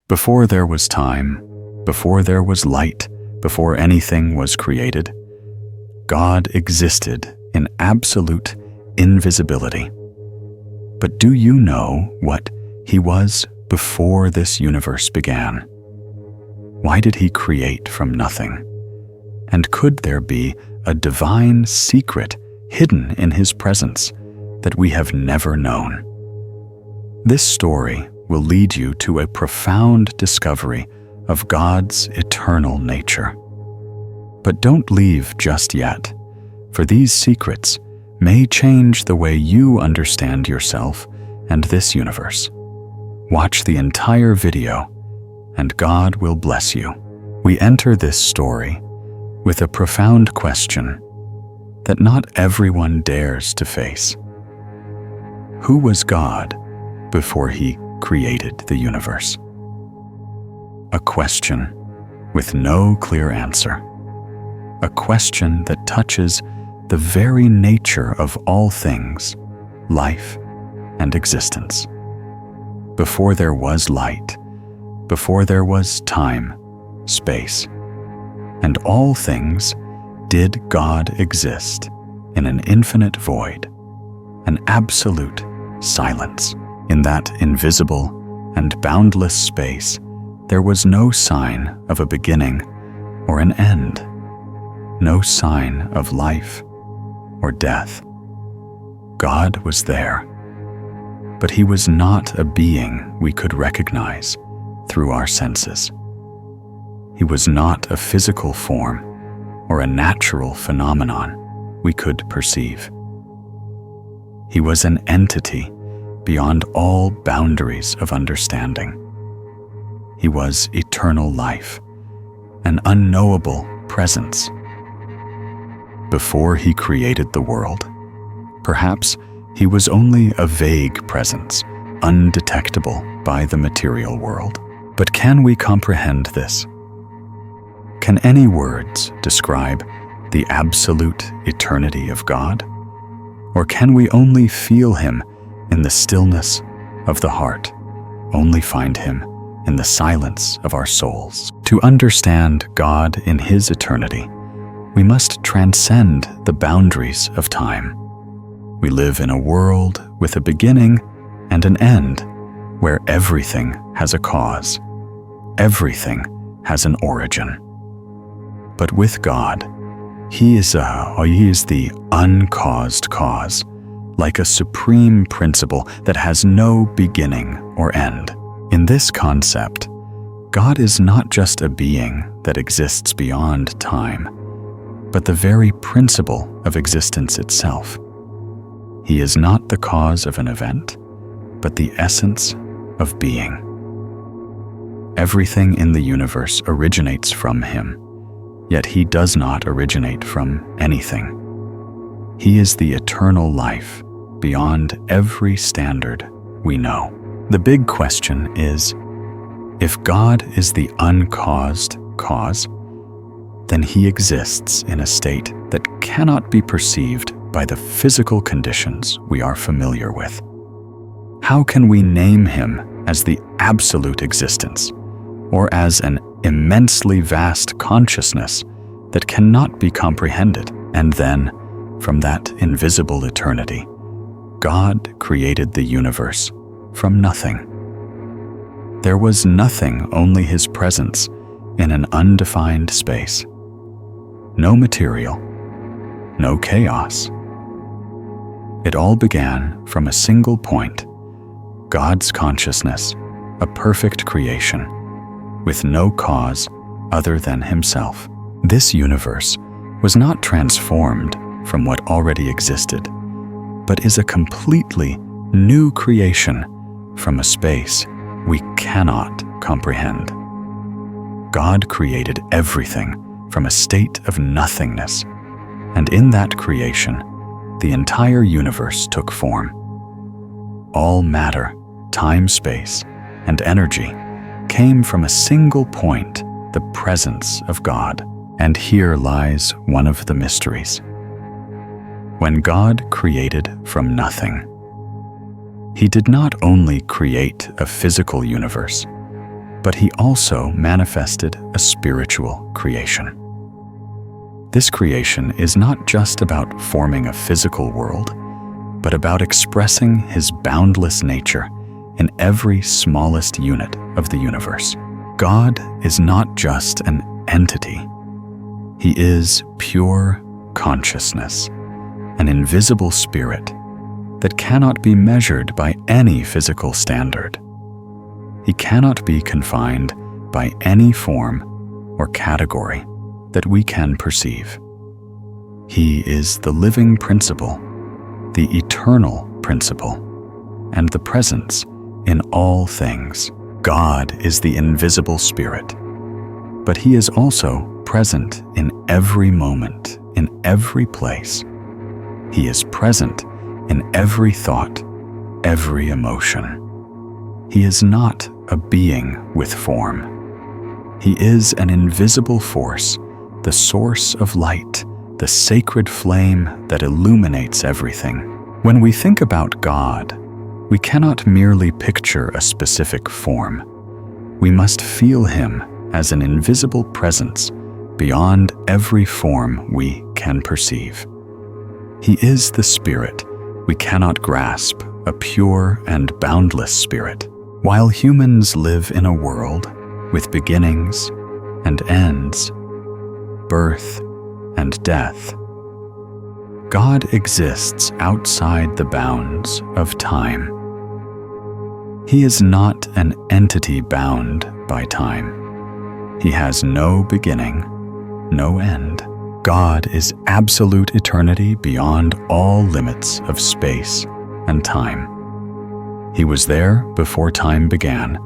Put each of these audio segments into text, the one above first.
Before there was time, before there was light, before anything was created, God existed in absolute invisibility. But do you know what He was before this universe began? Why did He create from nothing? And could there be a divine secret hidden in His presence that we have never known? This story will lead you to a profound discovery of God's eternal nature. But don't leave just yet, for these secrets may change the way you understand yourself and this universe. Watch the entire video, and God will bless you. We enter this story with a profound question that not everyone dares to face. Who was God before He created the universe? A question with no clear answer. A question that touches the very nature of all things, life and existence. Before there was light, before there was time, space, and all things, did God exist in an infinite void, an absolute silence. In that invisible and boundless space, there was no sign of a beginning or an end, no sign of life or death. God was there, but He was not a being we could recognize through our senses. He was not a physical form or a natural phenomenon we could perceive. He was an entity beyond all boundaries of understanding. He was eternal life, an unknowable presence. Before He created the world, perhaps He was only a vague presence, undetectable by the material world. But can we comprehend this? Can any words describe the absolute eternity of God? Or can we only feel Him in the stillness of the heart, only find Him in the silence of our souls? To understand God in His eternity, we must transcend the boundaries of time. We live in a world with a beginning and an end, where everything has a cause, everything has an origin. But with God, He is the uncaused cause, like a supreme principle that has no beginning or end. In this concept, God is not just a being that exists beyond time, but the very principle of existence itself. He is not the cause of an event, but the essence of being. Everything in the universe originates from Him, yet He does not originate from anything. He is the eternal life beyond every standard we know. The big question is, if God is the uncaused cause, then He exists in a state that cannot be perceived by the physical conditions we are familiar with. How can we name Him as the absolute existence, or as an immensely vast consciousness that cannot be comprehended? And then, from that invisible eternity, God created the universe from nothing. There was nothing, only His presence in an undefined space. No material, no chaos. It all began from a single point, God's consciousness, a perfect creation, with no cause other than Himself. This universe was not transformed from what already existed, but is a completely new creation from a space we cannot comprehend. God created everything from a state of nothingness, and in that creation, the entire universe took form. All matter, time, space, and energy came from a single point, the presence of God. And here lies one of the mysteries. When God created from nothing, He did not only create a physical universe, but he also manifested a spiritual creation. This creation is not just about forming a physical world, but about expressing his boundless nature in every smallest unit of the universe. God is not just an entity. He is pure consciousness, an invisible spirit that cannot be measured by any physical standard. He cannot be confined by any form or category that we can perceive. He is the living principle, the eternal principle, and the presence in all things. God is the invisible spirit, but he is also present in every moment, in every place. He is present in every thought, every emotion. He is not a being with form. He is an invisible force, the source of light, the sacred flame that illuminates everything. When we think about God, we cannot merely picture a specific form. We must feel him as an invisible presence beyond every form we can perceive. He is the spirit we cannot grasp, a pure and boundless spirit. While humans live in a world with beginnings and ends, birth and death, God exists outside the bounds of time. He is not an entity bound by time. He has no beginning, no end. God is absolute eternity beyond all limits of space and time. He was there before time began,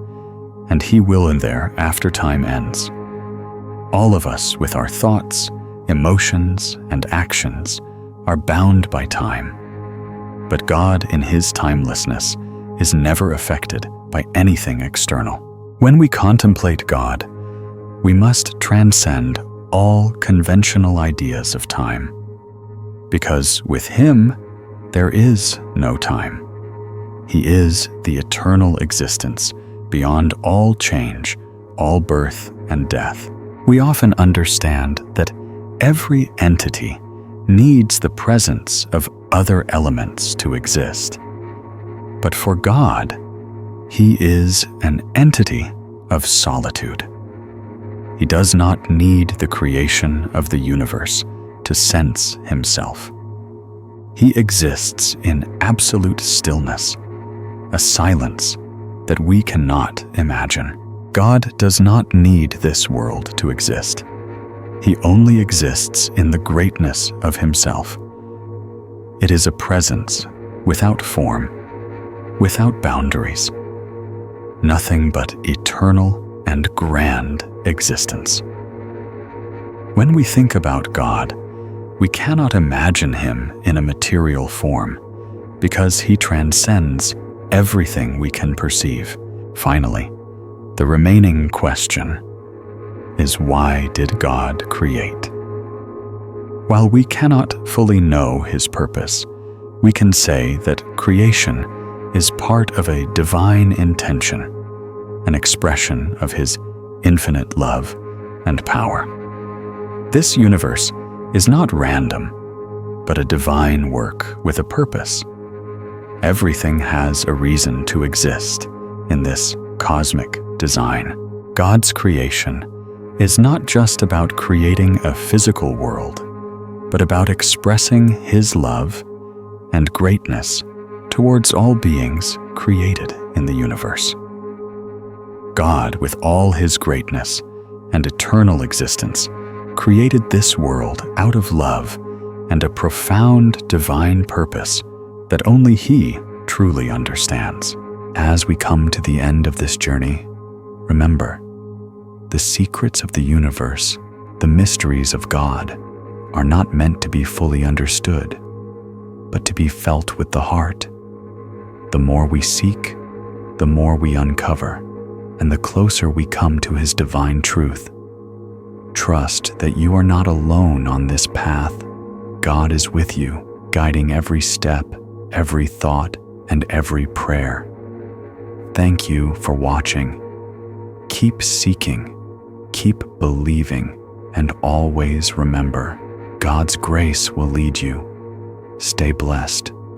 and he will be there after time ends. All of us, with our thoughts, emotions, and actions, are bound by time. But God, in his timelessness, is never affected by anything external. When we contemplate God, we must transcend all conventional ideas of time, because with him, there is no time. He is the eternal existence beyond all change, all birth and death. We often understand that every entity needs the presence of other elements to exist. But for God, he is an entity of solitude. He does not need the creation of the universe to sense himself. He exists in absolute stillness, a silence that we cannot imagine. God does not need this world to exist. He only exists in the greatness of himself. It is a presence without form, without boundaries, nothing but eternal and grand existence. When we think about God, we cannot imagine him in a material form because he transcends everything we can perceive. Finally, the remaining question is, why did God create? While we cannot fully know his purpose, we can say that creation is part of a divine intention, an expression of his infinite love and power. This universe is not random, but a divine work with a purpose. Everything has a reason to exist in this cosmic design. God's creation is not just about creating a physical world, but about expressing his love and greatness towards all beings created in the universe. God, with all his greatness and eternal existence, created this world out of love and a profound divine purpose that only he truly understands. As we come to the end of this journey, remember, the secrets of the universe, the mysteries of God, are not meant to be fully understood, but to be felt with the heart. The more we seek, the more we uncover, and the closer we come to his divine truth. Trust that you are not alone on this path. God is with you, guiding every step, every thought, and every prayer. Thank you for watching. Keep seeking, keep believing, and always remember, God's grace will lead you. Stay blessed.